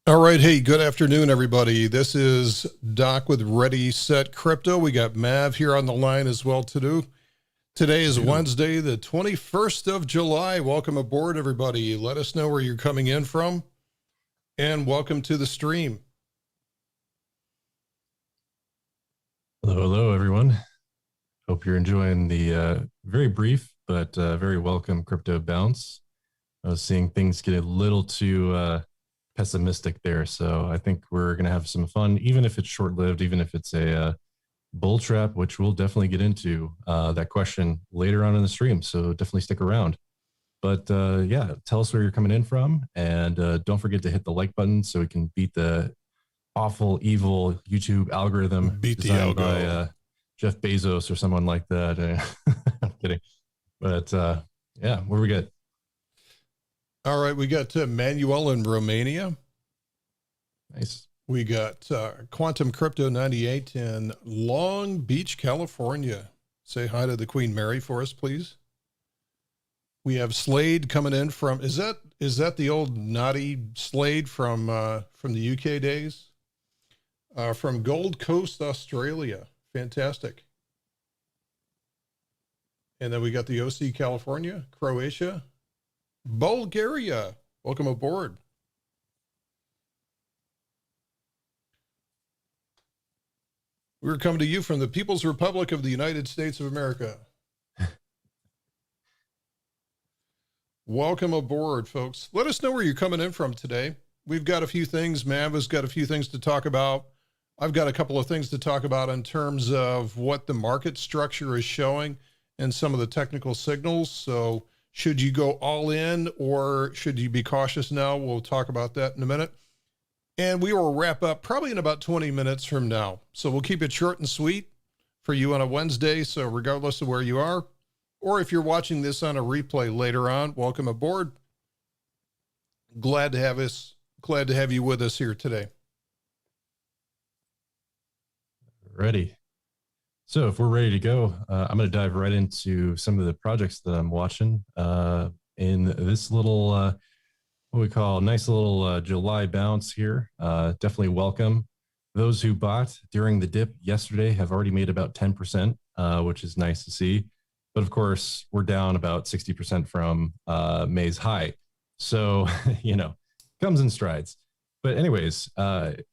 All right. Hey, good afternoon, everybody. This is Doc with ReadySetCrypto. We got Mav here on the line as well today. Today is Wednesday, the 21st of July. Welcome aboard, everybody. Let us know where you're coming in from, and welcome to the stream. Hello, everyone. Hope you're enjoying the very brief but very welcome crypto bounce. I was seeing things get a little too pessimistic there, so I think we're going to have some fun, even if it's short-lived, even if it's a bull trap, which we'll definitely get into that question later on in the stream, so definitely stick around. But yeah, tell us where you're coming in from, and don't forget to hit the like button so we can beat the awful, evil YouTube algorithm designed by Jeff Bezos or someone like that. I'm kidding. But yeah, where we got? All right, we got Manuel in Romania. Nice. We got Quantum Crypto 98 in Long Beach, California. Say hi to the Queen Mary for us, please. We have Slade coming in from, is that the old naughty Slade from the UK days? From Gold Coast, Australia. Fantastic. And then we got the OC California, Croatia, Bulgaria. Welcome aboard. We're coming to you from the People's Republic of the United States of America. Welcome aboard, folks. Let us know where you're coming in from today. We've got a few things. Mav has got a few things to talk about. I've got a couple of things to talk about in terms of what the market structure is showing and some of the technical signals. So should you go all in or should you be cautious now? We'll talk about that in a minute. And we will wrap up probably in about 20 minutes from now. So we'll keep it short and sweet for you on a Wednesday. So regardless of where you are, or if you're watching this on a replay later on, welcome aboard. Glad to have you with us here today. Ready. So if we're ready to go, I'm going to dive right into some of the projects that I'm watching in this little, what we call nice little July bounce here. Definitely welcome. Those who bought during the dip yesterday have already made about 10%, which is nice to see. But of course, we're down about 60% from May's high. So, you know, comes in strides. But anyways,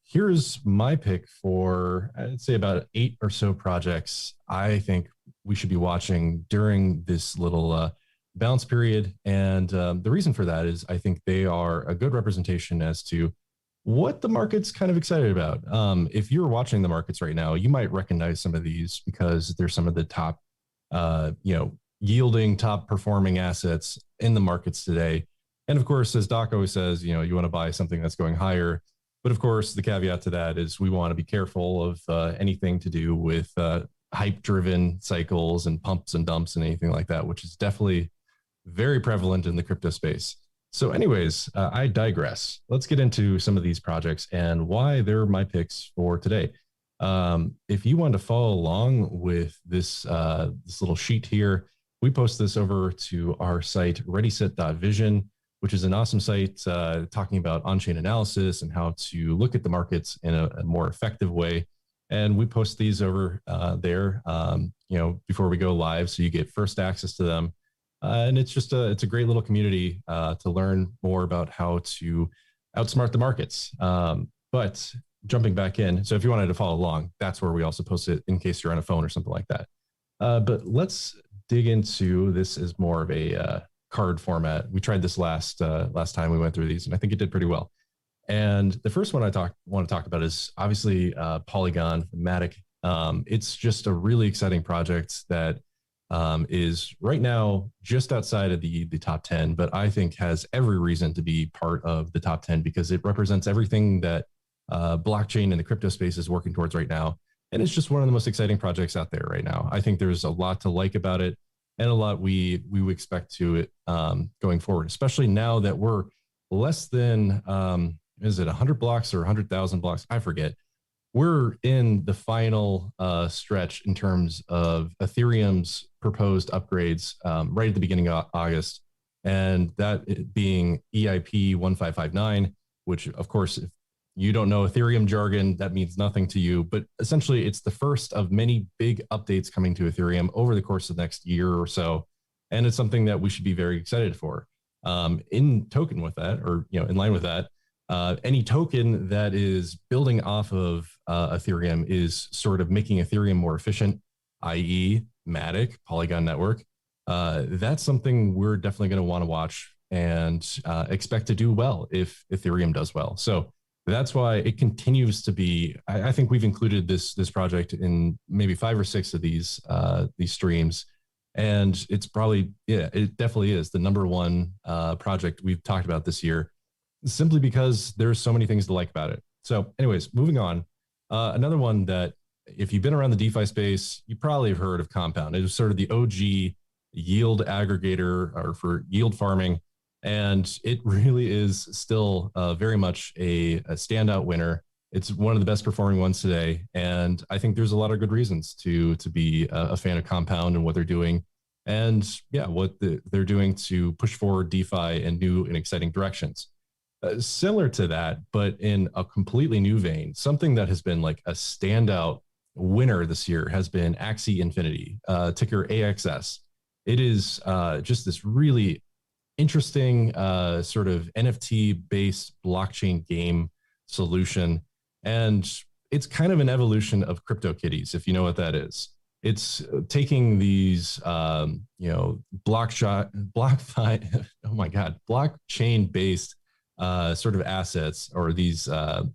here's my pick for, I'd say about 8 or so projects I think we should be watching during this little bounce period. And the reason for that is I think they are a good representation as to what the market's kind of excited about. If you're watching the markets right now, you might recognize some of these because they're some of the top, yielding, top performing assets in the markets today. And of course, as Doc always says, you want to buy something that's going higher. But of course, the caveat to that is we want to be careful of anything to do with hype-driven cycles and pumps and dumps and anything like that, which is definitely very prevalent in the crypto space. So anyways, I digress. Let's get into some of these projects and why they're my picks for today. If you want to follow along with this little sheet here, we post this over to our site, ReadySet.vision, which is an awesome site talking about on-chain analysis and how to look at the markets in a more effective way. And we post these over there, before we go live, so you get first access to them. And it's just it's a great little community to learn more about how to outsmart the markets. But jumping back in, so if you wanted to follow along, that's where we also post it in case you're on a phone or something like that. But let's dig into this as more of a card format. We tried this last time we went through these, and I think it did pretty well. And the first one I want to talk about is obviously Polygon, Matic. It's just a really exciting project that is right now just outside of the top 10, but I think has every reason to be part of the top 10 because it represents everything that blockchain and the crypto space is working towards right now. And it's just one of the most exciting projects out there right now. I think there's a lot to like about it and a lot we would expect to it going forward, especially now that we're less than, is it 100 blocks or 100,000 blocks? I forget. We're in the final stretch in terms of Ethereum's proposed upgrades right at the beginning of August. And that being EIP 1559, which of course, if you don't know Ethereum jargon, that means nothing to you, but essentially it's the first of many big updates coming to Ethereum over the course of the next year or so. And it's something that we should be very excited for. In token with that, or in line with that, any token that is building off of Ethereum is sort of making Ethereum more efficient, i.e. Matic, Polygon Network. That's something we're definitely going to want to watch and expect to do well if Ethereum does well. So that's why it continues to be, I think we've included this project in maybe 5 or 6 of these streams. And it's probably, it definitely is the #1 project we've talked about this year, simply because there's so many things to like about it. So anyways, moving on. Another one that if you've been around the DeFi space, you probably have heard of Compound. It was sort of the OG yield aggregator or for yield farming. And it really is still very much a standout winner. It's one of the best performing ones today. And I think there's a lot of good reasons to be a fan of Compound and what they're doing. And what they're doing to push forward DeFi in new and exciting directions. Similar to that, but in a completely new vein, something that has been like a standout winner this year has been Axie Infinity, ticker AXS. It is just this really interesting sort of NFT-based blockchain game solution. And it's kind of an evolution of CryptoKitties, if you know what that is. It's taking these, blockchain-based sort of assets or these, call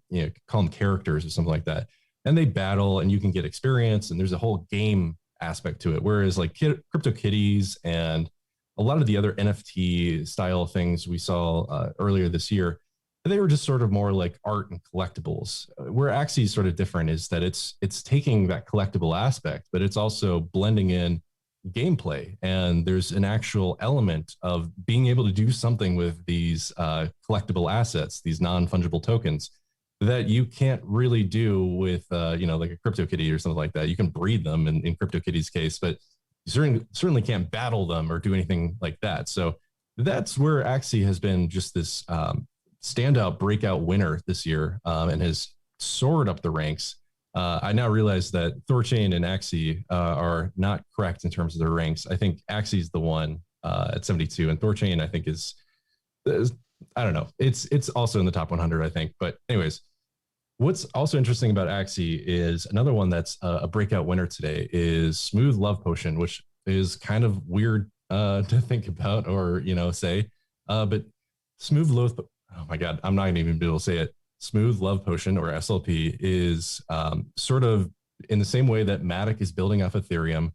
them characters or something like that. And they battle and you can get experience and there's a whole game aspect to it. Whereas like CryptoKitties and a lot of the other NFT style things we saw earlier this year, they were just sort of more like art and collectibles. Where Axie is sort of different is that it's taking that collectible aspect, but it's also blending in gameplay. And there's an actual element of being able to do something with these collectible assets, these non-fungible tokens that you can't really do with, like a CryptoKitty or something like that. You can breed them in CryptoKitty's case, but you certainly can't battle them or do anything like that. So that's where Axie has been just this standout breakout winner this year and has soared up the ranks. I now realize that Thorchain and Axie are not correct in terms of their ranks. I think Axie is the one at 72, and Thorchain I think is I don't know. It's also in the top 100, I think. But anyways, what's also interesting about Axie is another one that's a breakout winner today is Smooth Love Potion, which is kind of weird to think about or say, but Smooth Love. Oh my God, I'm not going to even be able to say it. Smooth Love Potion, or SLP, is sort of in the same way that Matic is building off Ethereum.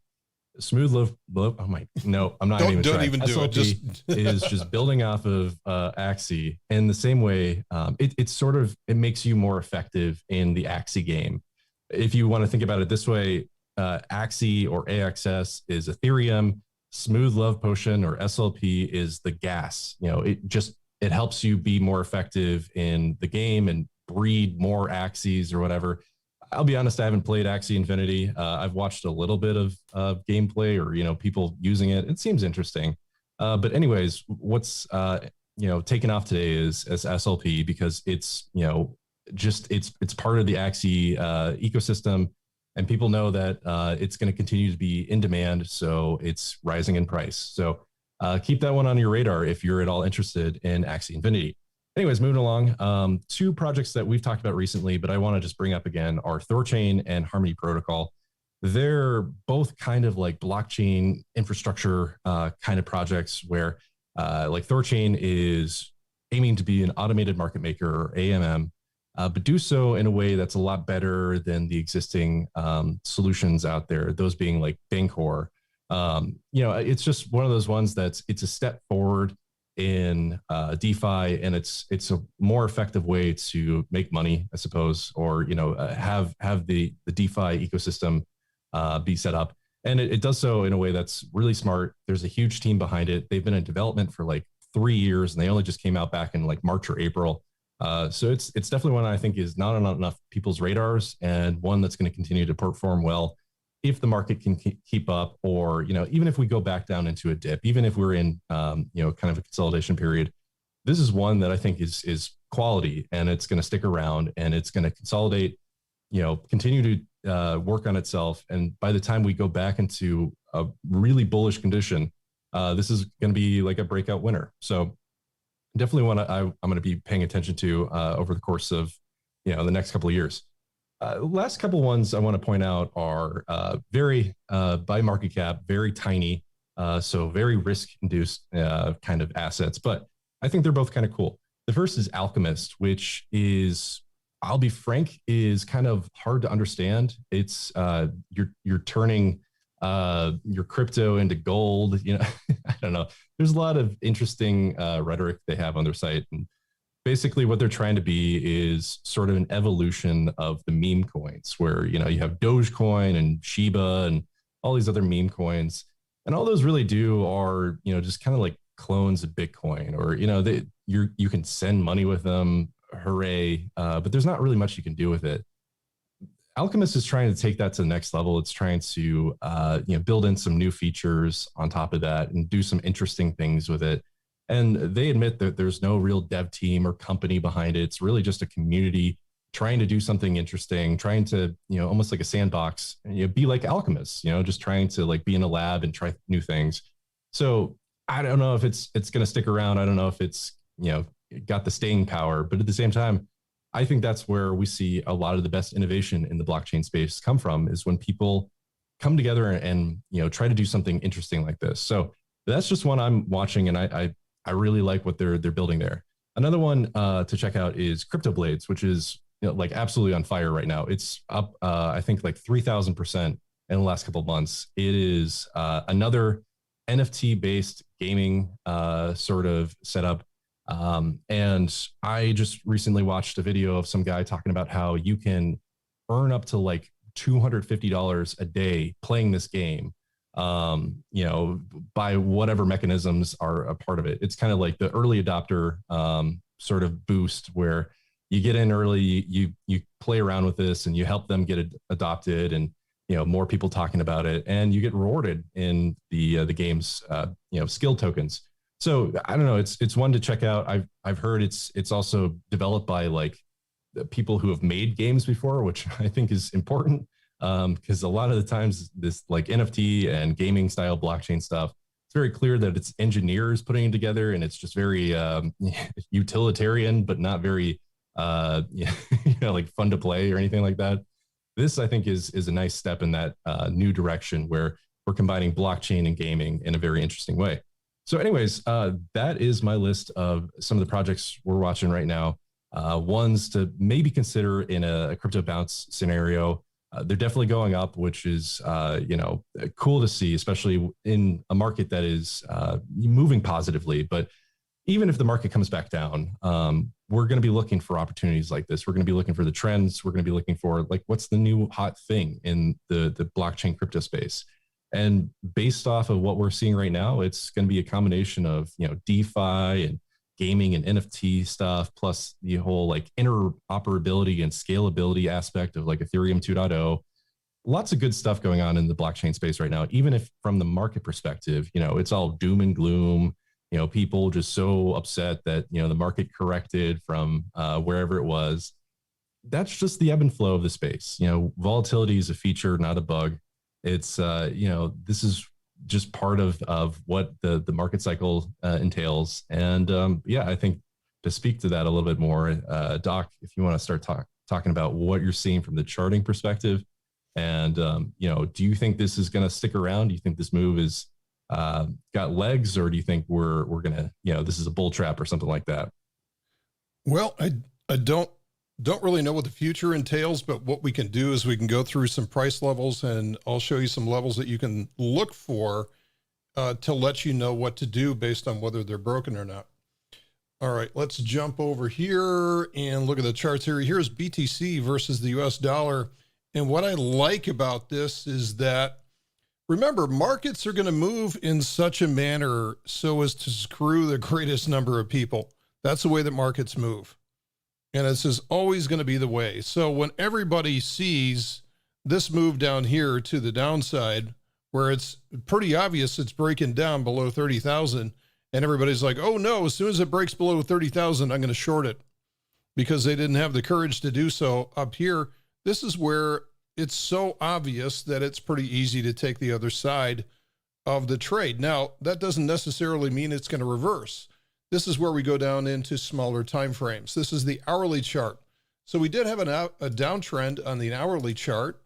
Smooth Love. Oh my, no, I'm not even. Don't even do it. Just is just building off of Axie in the same way. It makes you more effective in the Axie game. If you want to think about it this way, Axie or AXS is Ethereum. Smooth Love Potion or SLP is the gas. It helps you be more effective in the game and breed more Axies or whatever. I'll be honest, I haven't played Axie Infinity. I've watched a little bit of gameplay or, people using it. It seems interesting. But anyways, what's, taken off today is SLP because it's, it's part of the Axie ecosystem and people know that it's going to continue to be in demand. So it's rising in price. So keep that one on your radar if you're at all interested in Axie Infinity. Anyways, moving along, 2 projects that we've talked about recently, but I want to just bring up again are Thorchain and Harmony Protocol. They're both kind of like blockchain infrastructure kind of projects where like Thorchain is aiming to be an automated market maker or AMM. but do so in a way that's a lot better than the existing solutions out there, those being like Bancor. It's just one of those ones it's a step forward in DeFi, and it's a more effective way to make money, I suppose, or have the DeFi ecosystem be set up, and it does so in a way that's really smart. There's a huge team behind it. They've been in development for like 3 years, and they only just came out back in like March or April. So it's definitely one I think is not on enough people's radars, and one that's going to continue to perform well if the market can keep up, or even if we go back down into a dip, even if we're in kind of a consolidation period. This is one that I think is quality, and it's going to stick around, and it's going to consolidate, continue to work on itself, and by the time we go back into a really bullish condition, this is going to be like a breakout winner. So definitely one I'm going to be paying attention to over the course of the next couple of years. Last couple ones I want to point out are very by market cap, very tiny, so very risk induced kind of assets, but I think they're both kind of cool. The first is Alchemist, which is, I'll be frank, is kind of hard to understand. It's you're turning your crypto into gold. I don't know. There's a lot of interesting rhetoric they have on their site, and basically what they're trying to be is sort of an evolution of the meme coins, where you have Dogecoin and Shiba and all these other meme coins, and all those really do are just kind of like clones of Bitcoin, or you can send money with them, hooray, but there's not really much you can do with it. Alchemist is trying to take that to the next level. It's trying to build in some new features on top of that and do some interesting things with it. And they admit that there's no real dev team or company behind it. It's really just a community trying to do something interesting, trying to, almost like a sandbox, be like Alchemist, just trying to like be in a lab and try new things. So I don't know if it's going to stick around. I don't know if it's, got the staying power, but at the same time, I think that's where we see a lot of the best innovation in the blockchain space come from, is when people come together and try to do something interesting like this. So that's just one I'm watching, and I really like what they're building there. Another one to check out is Crypto Blades, which is like absolutely on fire right now. It's up, I think, like 3,000% in the last couple of months. It is another NFT based gaming sort of setup. And I just recently watched a video of some guy talking about how you can earn up to like $250 a day playing this game, by whatever mechanisms are a part of it. It's kind of like the early adopter sort of boost, where you get in early, you play around with this, and you help them get it adopted, and more people talking about it, and you get rewarded in the game's skill tokens. So I don't know. It's one to check out. I've heard it's also developed by like the people who have made games before, which I think is important, because a lot of the times this like NFT and gaming style blockchain stuff, it's very clear that it's engineers putting it together, and it's just very utilitarian, but not very like fun to play or anything like that. This, I think, is a nice step in that new direction, where we're combining blockchain and gaming in a very interesting way. So anyways, that is my list of some of the projects we're watching right now. Ones to maybe consider in a crypto bounce scenario. They're definitely going up, which is cool to see, especially in a market that is moving positively. But even if the market comes back down, we're going to be looking for opportunities like this. We're going to be looking for the trends. We're going to be looking for like what's the new hot thing in the blockchain crypto space. And based off of what we're seeing right now, it's going to be a combination of DeFi and gaming and NFT stuff, plus the whole like interoperability and scalability aspect of like Ethereum 2.0. Lots of good stuff going on in the blockchain space right now. Even if from the market perspective, it's all doom and gloom. People just so upset that the market corrected from wherever it was. That's just the ebb and flow of the space. Volatility is a feature, not a bug. It's this is just part of what the market cycle entails. And I think to speak to that a little bit more, Doc, if you want to start talking about what you're seeing from the charting perspective, and do you think this is going to stick around? Do you think this move is got legs, or do you think we're gonna this is a bull trap or something like that? Well, I don't Don't really know what the future entails, but what we can do is we can go through some price levels, and I'll show you some levels that you can look for to let you know what to do based on whether they're broken or not. All right, let's jump over here and look at the charts here. Here's BTC versus the US dollar. And what I like about this is that, remember, markets are going to move in such a manner so as to screw the greatest number of people. That's the way that markets move. And this is always going to be the way. So when everybody sees this move down here to the downside, where it's pretty obvious it's breaking down below 30,000, and everybody's like, oh no, as soon as it breaks below 30,000, I'm going to short it, because they didn't have the courage to do so up here. This is where it's so obvious that it's pretty easy to take the other side of the trade. Now, that doesn't necessarily mean it's going to reverse. This is where we go down into smaller time frames. This is the hourly chart. So we did have a downtrend on the hourly chart.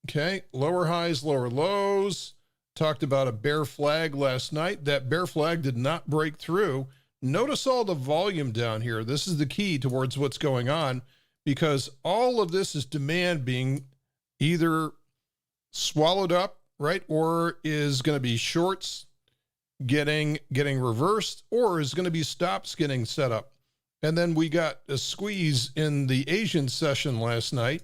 Okay, lower highs, lower lows. Talked about a bear flag last night. That bear flag did not break through. Notice all the volume down here. This is the key towards what's going on, because all of this is demand being either swallowed up, right, or is going to be shorts getting reversed, or is going to be stops getting set up. And then we got a squeeze in the Asian session last night.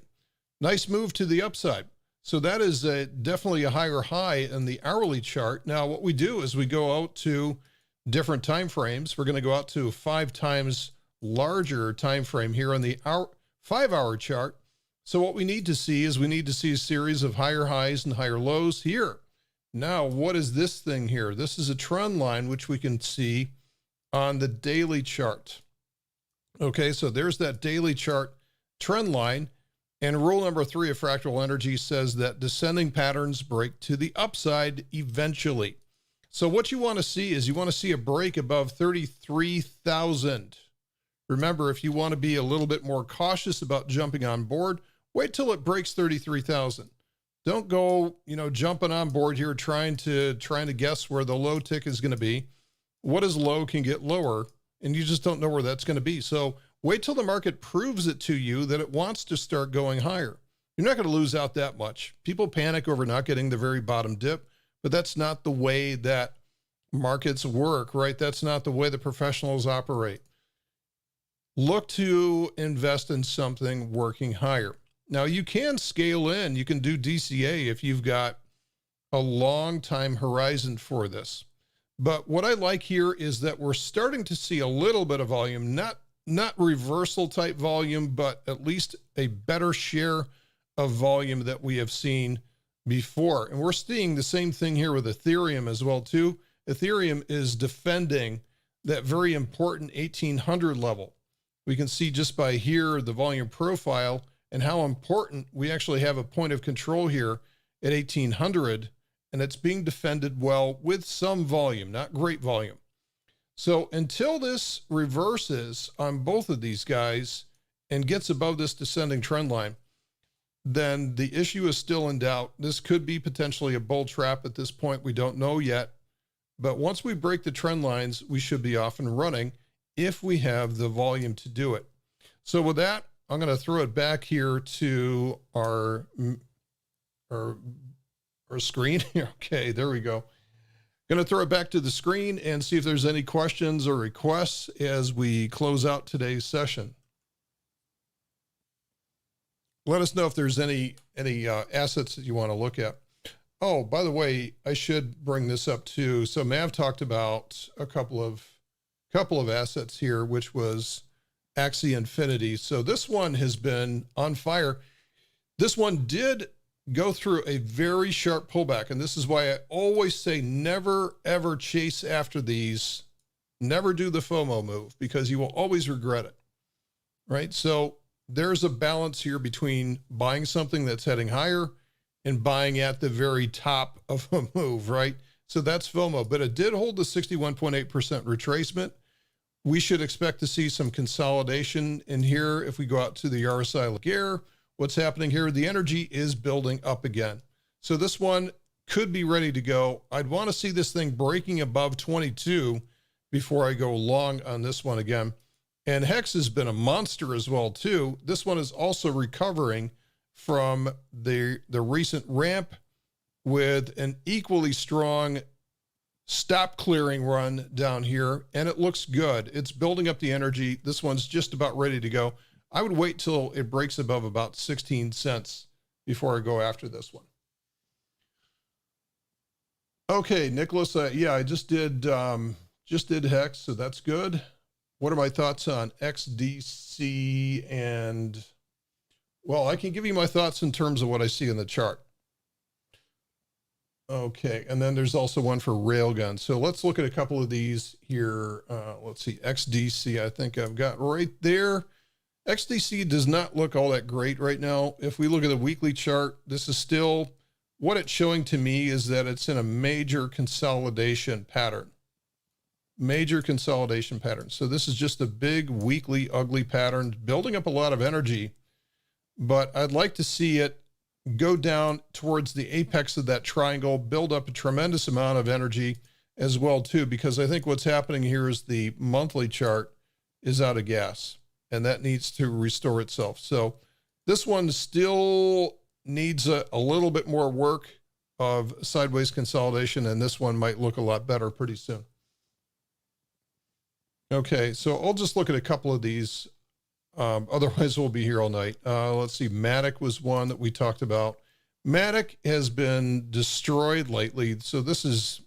Nice move to the upside. So that is definitely a higher high in the hourly chart. Now, what we do is we go out to different time frames. We're going to go out to a 5 times larger time frame here on the 5-hour chart. So what we need to see is we need to see a series of higher highs and higher lows here. Now, what is this thing here? This is a trend line, which we can see on the daily chart. Okay, so there's that daily chart trend line. And rule number 3 of fractal energy says that descending patterns break to the upside eventually. So what you want to see is you want to see a break above 33,000. Remember, if you want to be a little bit more cautious about jumping on board, wait till it breaks 33,000. Don't go, jumping on board here trying to guess where the low tick is going to be. What is low can get lower, and you just don't know where that's going to be. So wait till the market proves it to you that it wants to start going higher. You're not going to lose out that much. People panic over not getting the very bottom dip, but that's not the way that markets work, right? That's not the way the professionals operate. Look to invest in something working higher. Now, you can scale in. You can do DCA if you've got a long time horizon for this. But what I like here is that we're starting to see a little bit of volume, not reversal type volume, but at least a better share of volume that we have seen before. And we're seeing the same thing here with Ethereum as well too. Ethereum is defending that very important 1800 level. We can see just by here the volume profile and how important we actually have a point of control here at 1800, and it's being defended well with some volume, not great volume. So until this reverses on both of these guys and gets above this descending trend line, then the issue is still in doubt. This could be potentially a bull trap at this point. We don't know yet. But once we break the trend lines, we should be off and running if we have the volume to do it. So with that, I'm going to throw it back here to our screen. Okay, there we go. Going to throw it back to the screen and see if there's any questions or requests as we close out today's session. Let us know if there's any assets that you want to look at. Oh, by the way, I should bring this up too. So Mav talked about a couple of assets here, which was Axie Infinity. So this one has been on fire. This one did go through a very sharp pullback. And this is why I always say never, ever chase after these. Never do the FOMO move, because you will always regret it, right? So there's a balance here between buying something that's heading higher and buying at the very top of a move, right? So that's FOMO, but it did hold the 61.8% retracement. We should expect to see some consolidation in here. If we go out to the RSI like here, what's happening here? The energy is building up again. So this one could be ready to go. I'd want to see this thing breaking above 22 before I go long on this one again. And Hex has been a monster as well too. This one is also recovering from the recent ramp with an equally strong stop clearing run down here, and it looks good. It's building up the energy. This one's just about ready to go. I would wait till it breaks above about 16 cents before I go after this one. Okay, Nicholas, yeah, I just did Hex, so that's good. What are my thoughts on XDC? And, well, I can give you my thoughts in terms of what I see in the chart. Okay, and then there's also one for Railgun. So let's look at a couple of these here. Let's see, XDC, I think I've got right there. XDC does not look all that great right now. If we look at the weekly chart, this is still, what it's showing to me is that it's in a major consolidation pattern. Major consolidation pattern. So this is just a big weekly ugly pattern, building up a lot of energy, but I'd like to see it go down towards the apex of that triangle, build up a tremendous amount of energy as well too, because I think what's happening here is the monthly chart is out of gas and that needs to restore itself. So this one still needs a little bit more work of sideways consolidation, and this one might look a lot better pretty soon. Okay, so I'll just look at a couple of these. Otherwise, we'll be here all night. Let's see. Matic was one that we talked about. Matic has been destroyed lately, so this is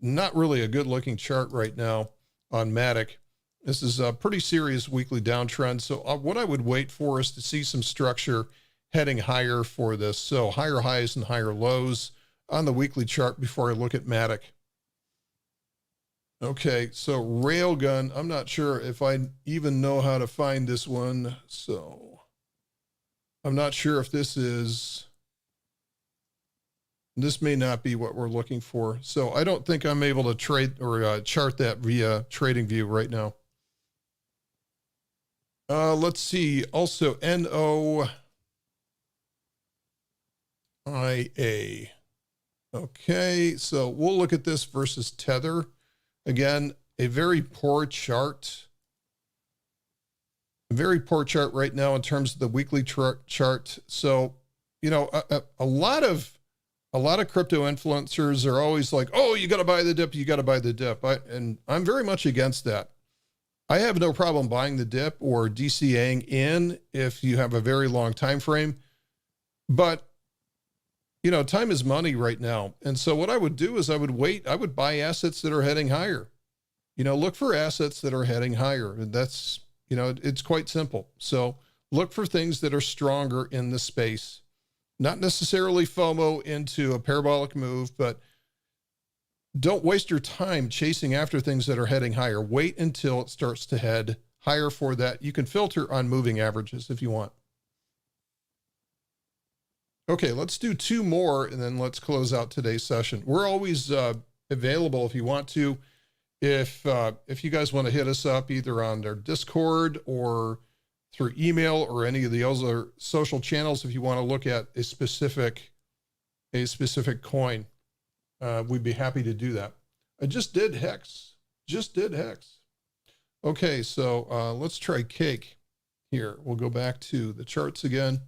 not really a good-looking chart right now on Matic. This is a pretty serious weekly downtrend. So what I would wait for is to see some structure heading higher for this. So higher highs and higher lows on the weekly chart before I look at Matic. Okay, so Railgun, I'm not sure if I even know how to find this one. So I'm not sure if this may not be what we're looking for. So I don't think I'm able to trade or chart that via TradingView right now. Let's see, also NOIA. Okay, so we'll look at this versus Tether. Again, a very poor chart. A very poor chart right now in terms of the weekly chart. So, you know, a lot of crypto influencers are always like, oh, you got to buy the dip, you got to buy the dip. And I'm very much against that. I have no problem buying the dip or DCAing in if you have a very long time frame. But you know, time is money right now. And so what I would do is I would wait. I would buy assets that are heading higher. You know, look for assets that are heading higher. And that's, you know, it's quite simple. So look for things that are stronger in the space, not necessarily FOMO into a parabolic move, but don't waste your time chasing after things that are heading higher. Wait until it starts to head higher for that. You can filter on moving averages if you want. Okay, let's do two more and then let's close out today's session. We're always available if you want to. If you guys want to hit us up either on our Discord or through email or any of the other social channels, if you want to look at a specific coin, we'd be happy to do that. I just did Hex. Okay, so let's try Cake here. We'll go back to the charts again.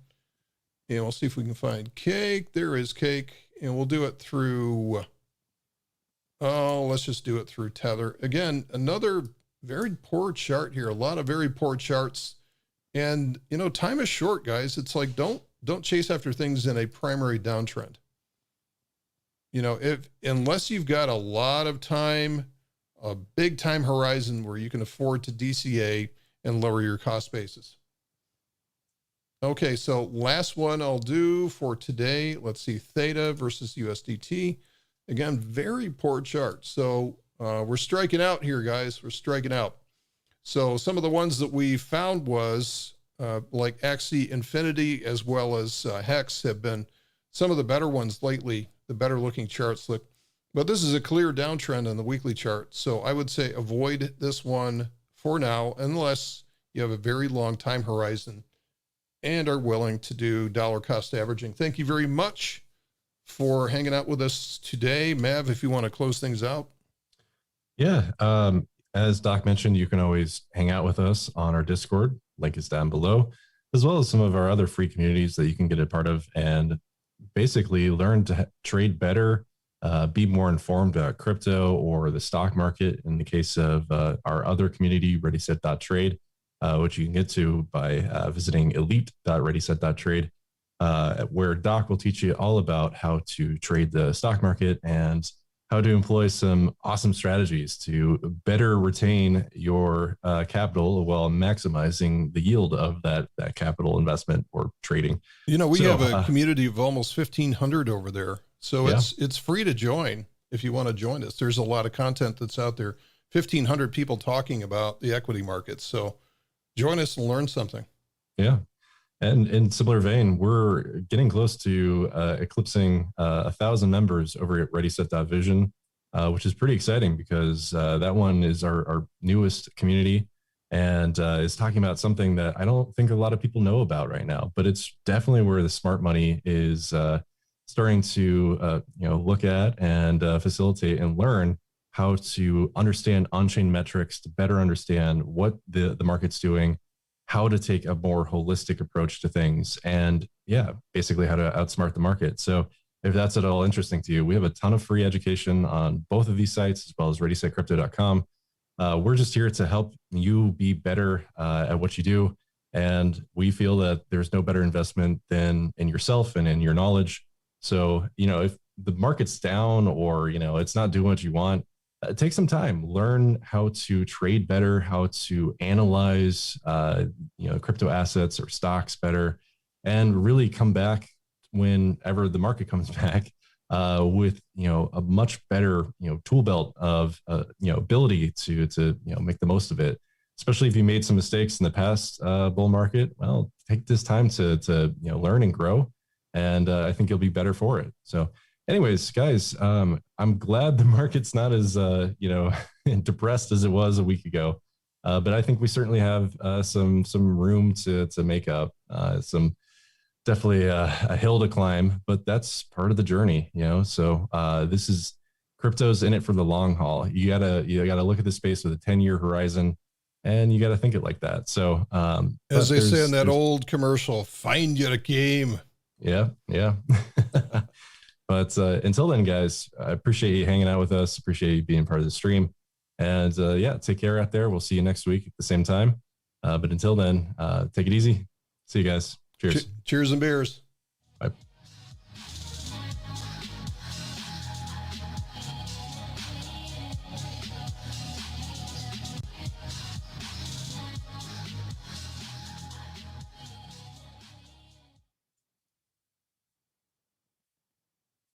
And we'll see if we can find Cake. There is Cake. And we'll do it through, let's just do it through Tether. Again, another very poor chart here. A lot of very poor charts. And, you know, time is short, guys. It's like, don't chase after things in a primary downtrend. You know, unless you've got a lot of time, a big time horizon where you can afford to DCA and lower your cost basis. Okay, so last one I'll do for today. Let's see, Theta versus USDT. Again, very poor chart. So we're striking out here, guys. We're striking out. So some of the ones that we found was like Axie Infinity as well as Hex have been some of the better ones lately, the better looking charts. Look, but this is a clear downtrend on the weekly chart. So I would say avoid this one for now, unless you have a very long time horizon and are willing to do dollar cost averaging. Thank you very much for hanging out with us today. Mav, if you want to close things out. Yeah. As Doc mentioned, you can always hang out with us on our Discord. Link is down below, as well as some of our other free communities that you can get a part of and basically learn to trade better, be more informed about crypto or the stock market. In the case of our other community, ReadySet.trade, which you can get to by visiting elite.readyset.trade, where Doc will teach you all about how to trade the stock market and how to employ some awesome strategies to better retain your capital while maximizing the yield of that capital investment or trading. You know, we have a community of almost 1,500 over there. So Yeah. it's free to join if you want to join us. There's a lot of content that's out there. 1,500 people talking about the equity markets. So join us and learn something. Yeah. And in similar vein, we're getting close to eclipsing 1,000 members over at ReadySet.vision, which is pretty exciting because that one is our newest community and is talking about something that I don't think a lot of people know about right now, but it's definitely where the smart money is starting to look at and facilitate and learn how to understand on-chain metrics to better understand what the market's doing, how to take a more holistic approach to things, and basically how to outsmart the market. So if that's at all interesting to you, we have a ton of free education on both of these sites, as well as ReadySetCrypto.com. We're just here to help you be better at what you do. And we feel that there's no better investment than in yourself and in your knowledge. So, if the market's down or, it's not doing what you want, take some time, learn how to trade better, how to analyze, crypto assets or stocks better, and really come back whenever the market comes back with, a much better, tool belt of, ability to make the most of it. Especially if you made some mistakes in the past bull market, well, take this time to learn and grow. And I think you'll be better for it. So anyways, guys, I'm glad the market's not as, depressed as it was a week ago. But I think we certainly have some room to make up, some definitely a hill to climb, but that's part of the journey, So this is crypto's in it for the long haul. You gotta look at the space with a 10-year horizon, and you gotta think it like that. So as they say in that old commercial, find your game. Yeah. But until then, guys, I appreciate you hanging out with us. Appreciate you being part of the stream. And take care out there. We'll see you next week at the same time. But until then, take it easy. See you guys. Cheers. Cheers and beers.